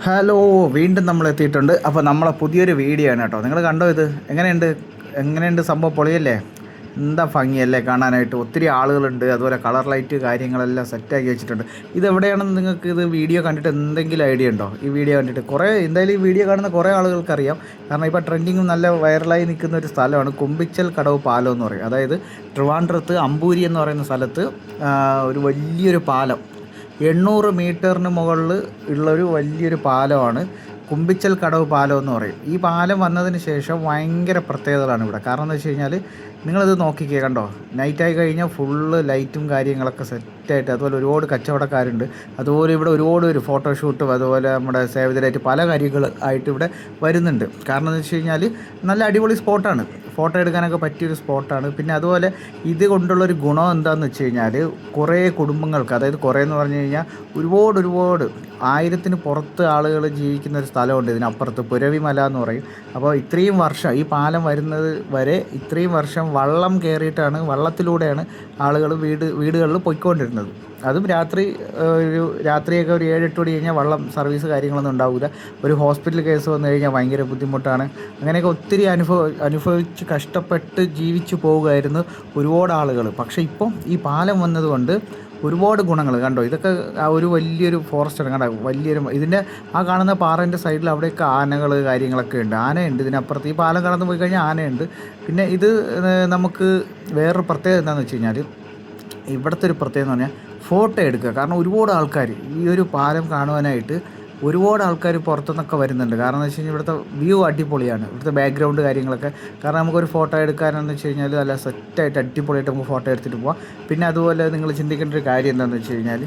Hello, വീണ്ടും നമ്മൾ എത്തിയിട്ടുണ്ട്. അപ്പോൾ നമ്മളെ പുതിയൊരു വീഡിയോ ആണ് കേട്ടോ. നിങ്ങൾ കണ്ടോ? ഇത് എങ്ങനെയുണ്ട് സംഭവം? പൊളിയല്ലേ? എന്താ ഭംഗിയല്ലേ കാണാനായിട്ട്. ഒത്തിരി ആളുകളുണ്ട്, അതുപോലെ കളർ ലൈറ്റ് കാര്യങ്ങളെല്ലാം സെറ്റാക്കി വെച്ചിട്ടുണ്ട്. ഇതെവിടെയാണെന്ന് നിങ്ങൾക്ക് ഇത് വീഡിയോ കണ്ടിട്ട് എന്തെങ്കിലും ഐഡിയ ഉണ്ടോ? ഈ വീഡിയോ കണ്ടിട്ട് എന്തായാലും ഈ വീഡിയോ കാണുന്ന കുറേ ആളുകൾക്കറിയാം. കാരണം ഇപ്പോൾ ട്രെൻഡിങ്ങും നല്ല വൈറലായി നിൽക്കുന്ന ഒരു സ്ഥലമാണ് കുമ്പിച്ചൽ കടവ് പാലം എന്ന് പറയും. അതായത് ട്രിവാൻഡ്രത്ത് അമ്പൂരി എന്ന് പറയുന്ന സ്ഥലത്ത് ഒരു വലിയൊരു പാലം, 800 മീറ്ററിന് മുകളിൽ ഉള്ളൊരു വലിയൊരു പാലമാണ് കുമ്പിച്ചൽ കടവ് പാലം എന്ന് പറയും. ഈ പാലം വന്നതിന് ശേഷം ഭയങ്കര പ്രത്യേകതകളാണ് ഇവിടെ. കാരണം എന്ന് വെച്ച് കഴിഞ്ഞാൽ നിങ്ങളിത് നോക്കിക്കേ, കണ്ടോ? നൈറ്റായി കഴിഞ്ഞാൽ ഫുള്ള് ലൈറ്റും കാര്യങ്ങളൊക്കെ സെറ്റായിട്ട്, അതുപോലെ ഒരുപാട് കച്ചവടക്കാരുണ്ട്. അതുപോലെ ഇവിടെ ഒരുപാട് ഒരു ഫോട്ടോഷൂട്ടും അതുപോലെ നമ്മുടെ സേവ് ദ ഡേറ്റ് പല കാര്യങ്ങൾ ആയിട്ട് ഇവിടെ വരുന്നുണ്ട്. കാരണം എന്ന് വെച്ച് കഴിഞ്ഞാൽ നല്ല അടിപൊളി സ്പോട്ടാണ്, ഫോട്ടോ എടുക്കാനൊക്കെ പറ്റിയൊരു സ്പോട്ടാണ്. പിന്നെ അതുപോലെ ഇത് കൊണ്ടുള്ളൊരു ഗുണം എന്താണെന്ന് വെച്ച് കഴിഞ്ഞാൽ കുറേ കുടുംബങ്ങൾക്ക്, അതായത് കുറേ എന്ന് പറഞ്ഞു കഴിഞ്ഞാൽ ഒരുപാട് 1000-ന് പുറത്ത് ആളുകൾ ജീവിക്കുന്ന ഒരു സ്ഥലമുണ്ട് ഇതിനപ്പുറത്ത്, പുരവിമല എന്ന് പറയും. അപ്പോൾ ഇത്രയും വർഷം ഈ പാലം വരുന്നത് വരെ ഇത്രയും വർഷം വള്ളം കയറിയിട്ടാണ്, വള്ളത്തിലൂടെയാണ് ആളുകൾ വീടുകളിൽ പോയിക്കൊണ്ടിരുന്നത്. അതും രാത്രിയൊക്കെ ഒരു 7-8 മണി കഴിഞ്ഞാൽ വള്ളം സർവീസ് കാര്യങ്ങളൊന്നും ഉണ്ടാവില്ല. ഒരു ഹോസ്പിറ്റൽ കേസ് വന്നു കഴിഞ്ഞാൽ ഭയങ്കര ബുദ്ധിമുട്ടാണ്. അങ്ങനെയൊക്കെ ഒത്തിരി അനുഭവിച്ച് കഷ്ടപ്പെട്ട് ജീവിച്ചു പോവുകയായിരുന്നു ഒരുപാട് ആളുകൾ. പക്ഷേ ഇപ്പം ഈ പാലം വന്നതുകൊണ്ട് ഒരുപാട് ഗുണങ്ങൾ കണ്ടോ. ഇതൊക്കെ ഒരു വലിയൊരു ഫോറസ്റ്റാണ് കണ്ടോ, വലിയൊരു ഇതിൻ്റെ ആ കാണുന്ന പാറേൻ്റെ സൈഡിൽ അവിടെയൊക്കെ ആനകൾ കാര്യങ്ങളൊക്കെ ഉണ്ട്. ആനയുണ്ട് ഇതിനപ്പുറത്ത്. ഈ പാലം കടന്നു പോയി കഴിഞ്ഞാൽ ആനയുണ്ട്. പിന്നെ ഇത് നമുക്ക് വേറൊരു പ്രത്യേകത എന്താണെന്ന് വെച്ച് കഴിഞ്ഞാൽ, ഇവിടുത്തെ ഒരു പ്രത്യേകത എന്ന് പറഞ്ഞാൽ ഫോട്ടോ എടുക്കുക. കാരണം ഒരുപാട് ആൾക്കാർ ഈ ഒരു പാലം കാണുവാനായിട്ട് ഒരുപാട് ആൾക്കാർ പുറത്തുനിന്നൊക്കെ വരുന്നുണ്ട്. കാരണം എന്ന് വെച്ച് കഴിഞ്ഞാൽ ഇവിടുത്തെ വ്യൂ അടിപൊളിയാണ്, ഇവിടുത്തെ ബാക്ക്ഗ്രൗണ്ട് കാര്യങ്ങളൊക്കെ. കാരണം നമുക്കൊരു ഫോട്ടോ എടുക്കാനെന്ന് വെച്ച് കഴിഞ്ഞാൽ നല്ല സെറ്റായിട്ട് അടിപൊളിയായിട്ട് നമുക്ക് ഫോട്ടോ എടുത്തിട്ട് പോകാം. പിന്നെ അതുപോലെ നിങ്ങൾ ചിന്തിക്കേണ്ട ഒരു കാര്യം എന്താണെന്ന് വെച്ച് കഴിഞ്ഞാൽ,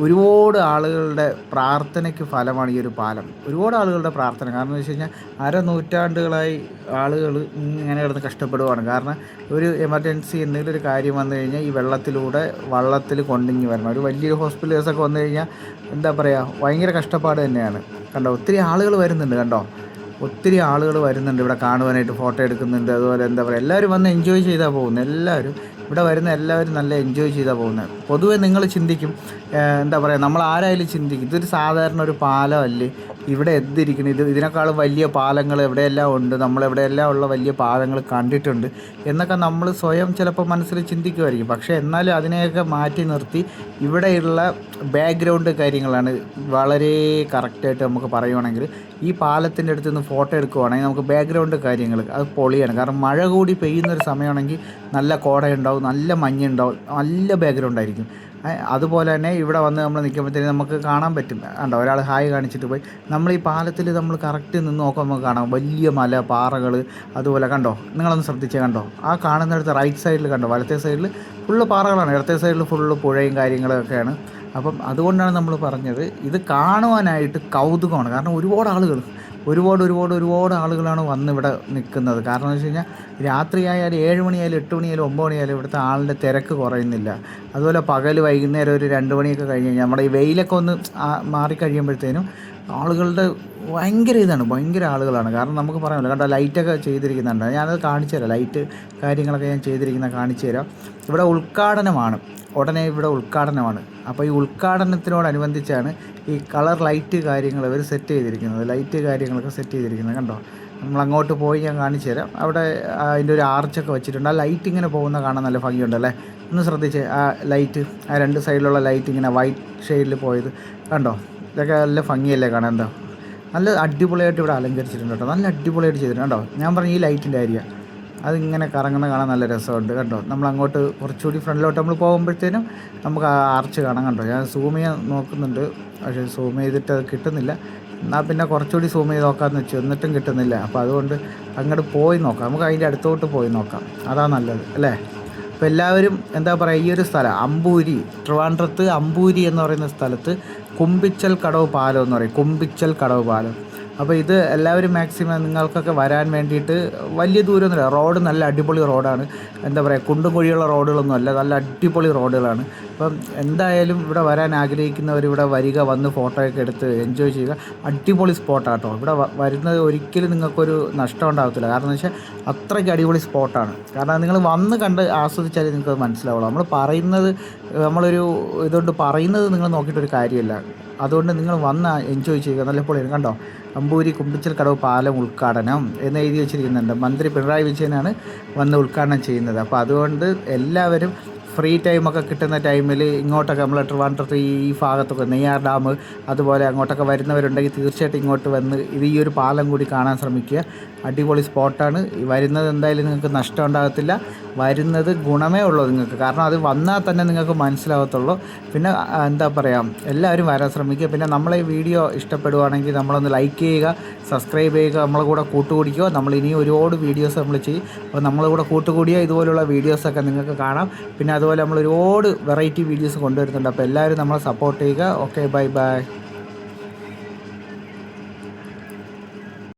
ഒരുപാട് ആളുകളുടെ പ്രാർത്ഥനയ്ക്ക് ഫലമാണ് ഈ ഒരു പാലം. ഒരുപാട് ആളുകളുടെ പ്രാർത്ഥന. കാരണം എന്ന് വെച്ച് കഴിഞ്ഞാൽ നൂറ്റാണ്ടുകളായി ആളുകൾ ഇങ്ങനെ കിടന്ന് കഷ്ടപ്പെടുവാണ്. കാരണം ഒരു എമർജൻസി എന്തെങ്കിലും ഒരു കാര്യം വന്നു കഴിഞ്ഞാൽ ഈ വള്ളത്തിൽ കൊണ്ടിങ്ങി വരണം. ഒരു വലിയൊരു ഹോസ്പിറ്റൽ കേസൊക്കെ വന്നു കഴിഞ്ഞാൽ എന്താ പറയുക, ഭയങ്കര കഷ്ടപ്പാട് തന്നെയാണ്. കണ്ടോ, ഒത്തിരി ആളുകൾ വരുന്നുണ്ട്. കണ്ടോ, ഒത്തിരി ആളുകൾ വരുന്നുണ്ട് ഇവിടെ കാണുവാനായിട്ട്, ഫോട്ടോ എടുക്കുന്നുണ്ട്. അതുപോലെ എന്താ പറയുക, എല്ലാവരും വന്ന് എൻജോയ് ചെയ്താൽ പോകുന്നത്. എല്ലാവരും ഇവിടെ വരുന്ന എല്ലാവരും നല്ല എൻജോയ് ചെയ്താൽ പോകുന്നത്. പൊതുവെ നിങ്ങൾ ചിന്തിക്കും, എന്താ പറയുക, നമ്മൾ ആരായാലും ചിന്തിക്കും ഇതൊരു സാധാരണ ഒരു പാലമല്ലേ, ഇവിടെ എന്തിരിക്കണം, ഇതിനേക്കാളും വലിയ പാലങ്ങൾ എവിടെയെല്ലാം ഉണ്ട്, നമ്മളെവിടെയെല്ലാം ഉള്ള വലിയ പാലങ്ങൾ കണ്ടിട്ടുണ്ട് എന്നൊക്കെ നമ്മൾ സ്വയം ചിലപ്പോൾ മനസ്സിൽ ചിന്തിക്കുമായിരിക്കും. പക്ഷേ എന്നാലും അതിനെയൊക്കെ മാറ്റി നിർത്തി ഇവിടെയുള്ള ബാക്ക്ഗ്രൗണ്ട് കാര്യങ്ങളാണ് വളരെ കറക്റ്റായിട്ട് നമുക്ക് പറയുവാണെങ്കിൽ. ഈ പാലത്തിൻ്റെ അടുത്ത് നിന്ന് ഫോട്ടോ എടുക്കുവാണെങ്കിൽ നമുക്ക് ബാക്ക്ഗ്രൗണ്ട് കാര്യങ്ങൾ അത് പൊളിയാണ്. കാരണം മഴ കൂടി പെയ്യുന്നൊരു സമയമാണെങ്കിൽ നല്ല കോടയുണ്ടാവും, നല്ല മഞ്ഞുണ്ടാവും, നല്ല ബാക്ക്ഗ്രൗണ്ട് ആയിരിക്കും. അതുപോലെ തന്നെ ഇവിടെ വന്ന് നമ്മൾ നിൽക്കുമ്പോഴത്തേക്കും നമുക്ക് കാണാൻ പറ്റും. കണ്ടോ, ഒരാൾ ഹായ് കാണിച്ചിട്ട് പോയി. നമ്മൾ ഈ പാലത്തിൽ നമ്മൾ കറക്റ്റ് നിന്ന് നോക്കുമ്പോൾ നമുക്ക് കാണാം വലിയ മല, പാറകൾ. അതുപോലെ കണ്ടോ, നിങ്ങളൊന്ന് ശ്രദ്ധിച്ചേ, കണ്ടോ ആ കാണുന്നിടത്ത് റൈറ്റ് സൈഡിൽ കണ്ടോ, വലത്തെ സൈഡിൽ ഫുള്ള് പാറകളാണ്, ഇടത്തെ സൈഡിൽ ഫുള്ള് പുഴയും കാര്യങ്ങളൊക്കെയാണ്. അപ്പം അതുകൊണ്ടാണ് നമ്മൾ പറഞ്ഞത് ഇത് കാണുവാനായിട്ട് കൗതുകമാണ്. കാരണം ഒരുപാട് ആളുകളാണ് വന്ന് ഇവിടെ നിൽക്കുന്നത്. കാരണം എന്ന് വെച്ച് കഴിഞ്ഞാൽ രാത്രിയായാലും 7 മണിയായാലും 8 മണിയായാലും 9 മണിയായാലും ഇവിടുത്തെ ആളിൻ്റെ തിരക്ക് കുറയുന്നില്ല. അതുപോലെ പകൽ വൈകുന്നേരം ഒരു 2 മണിയൊക്കെ കഴിഞ്ഞ് കഴിഞ്ഞാൽ നമ്മുടെ ഈ വെയിലൊക്കെ ഒന്ന് മാറിക്കഴിയുമ്പോഴത്തേനും ആളുകളുടെ ഭയങ്കര ആളുകളാണ്. കാരണം നമുക്ക് പറയാമല്ലോ, കണ്ടോ ലൈറ്റൊക്കെ ചെയ്തിരിക്കുന്നുണ്ട്. ഞാനത് കാണിച്ചു തരാം, ലൈറ്റ് കാര്യങ്ങളൊക്കെ ഞാൻ ചെയ്തിരിക്കുന്ന കാണിച്ചു തരാം. ഇവിടെ ഉടനെ ഇവിടെ ഉദ്ഘാടനമാണ്. അപ്പോൾ ഈ ഉദ്ഘാടനത്തിനോടനുബന്ധിച്ചാണ് ഈ കളർ ലൈറ്റ് കാര്യങ്ങൾ ഇവർ സെറ്റ് ചെയ്തിരിക്കുന്നത്, ലൈറ്റ് കാര്യങ്ങളൊക്കെ സെറ്റ് ചെയ്തിരിക്കുന്നത്. കണ്ടോ, നമ്മളങ്ങോട്ട് പോയി ഞാൻ കാണിച്ചു തരാം. അവിടെ അതിൻ്റെ ഒരു ആർച്ചൊക്കെ വെച്ചിട്ടുണ്ട്. ആ ലൈറ്റ് ഇങ്ങനെ പോകുന്ന കാണാൻ നല്ല ഭംഗിയുണ്ടല്ലേ. ഒന്ന് ശ്രദ്ധിച്ചേ, ആ ലൈറ്റ്, ആ 2 സൈഡിലുള്ള ലൈറ്റ് ഇങ്ങനെ വൈറ്റ് ഷെയ്ഡിൽ പോയത് കണ്ടോ. ഇതൊക്കെ നല്ല ഭംഗിയല്ലേ കാണാൻ. എന്താ നല്ല അടിപൊളിയായിട്ട് ഇവിടെ അലങ്കരിച്ചിട്ടുണ്ട് കേട്ടോ, നല്ല അടിപൊളിയായിട്ട് ചെയ്തിട്ടുണ്ട് കേട്ടോ. ഞാൻ പറഞ്ഞ ഈ ലൈറ്റിൻ്റെ ഏരിയ അതിങ്ങനെ കറങ്ങുന്ന കാണാൻ നല്ല രസമുണ്ട് കേട്ടോ. നമ്മളങ്ങോട്ട് കുറച്ചുകൂടി ഫ്രണ്ടിലോട്ട് നമ്മൾ പോകുമ്പോഴത്തേനും നമുക്ക് ആ ആർച്ച് കാണാൻ. കണ്ടോ, ഞാൻ സൂം ചെയ്യാൻ നോക്കുന്നുണ്ട്, പക്ഷേ സൂം ചെയ്തിട്ട് അത് കിട്ടുന്നില്ല. എന്നാൽ പിന്നെ കുറച്ചുകൂടി സൂം ചെയ്ത് നോക്കാമെന്ന് വെച്ചു, എന്നിട്ടും കിട്ടുന്നില്ല. അപ്പോൾ അതുകൊണ്ട് അങ്ങോട്ട് പോയി നോക്കാം, നമുക്ക് അതിൻ്റെ അടുത്തോട്ട് പോയി നോക്കാം, അതാണ് നല്ലത് അല്ലേ. അപ്പോൾ എല്ലാവരും എന്താ പറയുക, ഈ ഒരു സ്ഥലം അമ്പൂരി, ട്രിവാൻഡ്രത്ത് അമ്പൂരി എന്ന് പറയുന്ന സ്ഥലത്ത് കുമ്പിച്ചൽ കടവ് പാലം എന്ന് പറയും, കുമ്പിച്ചൽ കടവ് പാലം. അപ്പോൾ ഇത് എല്ലാവരും മാക്സിമം നിങ്ങൾക്കൊക്കെ വരാൻ വേണ്ടിയിട്ട് വലിയ ദൂരമൊന്നുമില്ല. റോഡ് നല്ല അടിപൊളി റോഡാണ്. എന്താ പറയുക, കുണ്ടും കുഴിയുള്ള റോഡുകളൊന്നും അല്ല, നല്ല അടിപൊളി റോഡുകളാണ്. അപ്പം എന്തായാലും ഇവിടെ വരാൻ ആഗ്രഹിക്കുന്നവർ ഇവിടെ വരിക, വന്ന് ഫോട്ടോയൊക്കെ എടുത്ത് എൻജോയ് ചെയ്യുക. അടിപൊളി സ്പോട്ടാണ് കേട്ടോ. ഇവിടെ വരുന്നത് ഒരിക്കലും നിങ്ങൾക്കൊരു നഷ്ടം ഉണ്ടാകത്തില്ല. കാരണം എന്ന് വെച്ചാൽ അത്രയ്ക്ക് അടിപൊളി സ്പോട്ടാണ്. കാരണം നിങ്ങൾ വന്ന് കണ്ട് ആസ്വദിച്ചാലേ നിങ്ങൾക്ക് മനസ്സിലാവുള്ളൂ. നമ്മൾ പറയുന്നത് നമ്മളൊരു ഇതുകൊണ്ട് പറയുന്നത് നിങ്ങൾ നോക്കിയിട്ടൊരു കാര്യമില്ല. അതുകൊണ്ട് നിങ്ങൾ വന്ന് എൻജോയ് ചെയ്യുക. നല്ല പൊളിയാണ്. കണ്ടോ, അമ്പൂരി കുമ്പിച്ചൽ കടവ് പാലം ഉദ്ഘാടനം എന്ന് എഴുതി വെച്ചിരിക്കുന്നുണ്ട്. മന്ത്രി പിണറായി വിജയനാണ് വന്ന് ഉദ്ഘാടനം ചെയ്യുന്നത്. അപ്പോൾ അതുകൊണ്ട് എല്ലാവരും ഫ്രീ ടൈമൊക്കെ കിട്ടുന്ന ടൈമിൽ ഇങ്ങോട്ടൊക്കെ നമ്മൾ ട്രിവാൻഡ്രത്ത് ഈ ഭാഗത്തൊക്കെ നെയ്യാർ ഡാം അതുപോലെ അങ്ങോട്ടൊക്കെ വരുന്നവരുണ്ടെങ്കിൽ തീർച്ചയായിട്ടും ഇങ്ങോട്ട് വന്ന് ഈ ഒരു പാലം കൂടി കാണാൻ ശ്രമിക്കുക. അടിപൊളി സ്പോട്ടാണ്. വരുന്നത് എന്തായാലും നിങ്ങൾക്ക് നഷ്ടം ഉണ്ടാകത്തില്ല. വരുന്നത് ഗുണമേ ഉള്ളൂ നിങ്ങൾക്ക്. കാരണം അത് വന്നാൽ തന്നെ നിങ്ങൾക്ക് മനസ്സിലാകത്തുള്ളൂ. പിന്നെ എന്താ പറയുക, എല്ലാവരും വരാൻ ശ്രമിക്കുക. പിന്നെ നമ്മളെ വീഡിയോ ഇഷ്ടപ്പെടുവാണെങ്കിൽ നമ്മളൊന്ന് ലൈക്ക് ചെയ്യുക, സബ്സ്ക്രൈബ് ചെയ്യുക, നമ്മളെ കൂടെ കൂട്ടുകൂടിക്കുക. നമ്മൾ ഇനി ഒരുപാട് വീഡിയോസ് നമ്മൾ ചെയ്യും. അപ്പോൾ നമ്മളെ കൂടെ കൂട്ടുകൂടിയ ഇതുപോലുള്ള വീഡിയോസൊക്കെ നിങ്ങൾക്ക് കാണാം. പിന്നെ അതുപോലെ നമ്മൾ ഒരുപാട് വെറൈറ്റി വീഡിയോസ് കൊണ്ടുവരുന്നുണ്ട്. അപ്പോൾ എല്ലാവരും നമ്മളെ സപ്പോർട്ട് ചെയ്യുക. Okay, bye bye.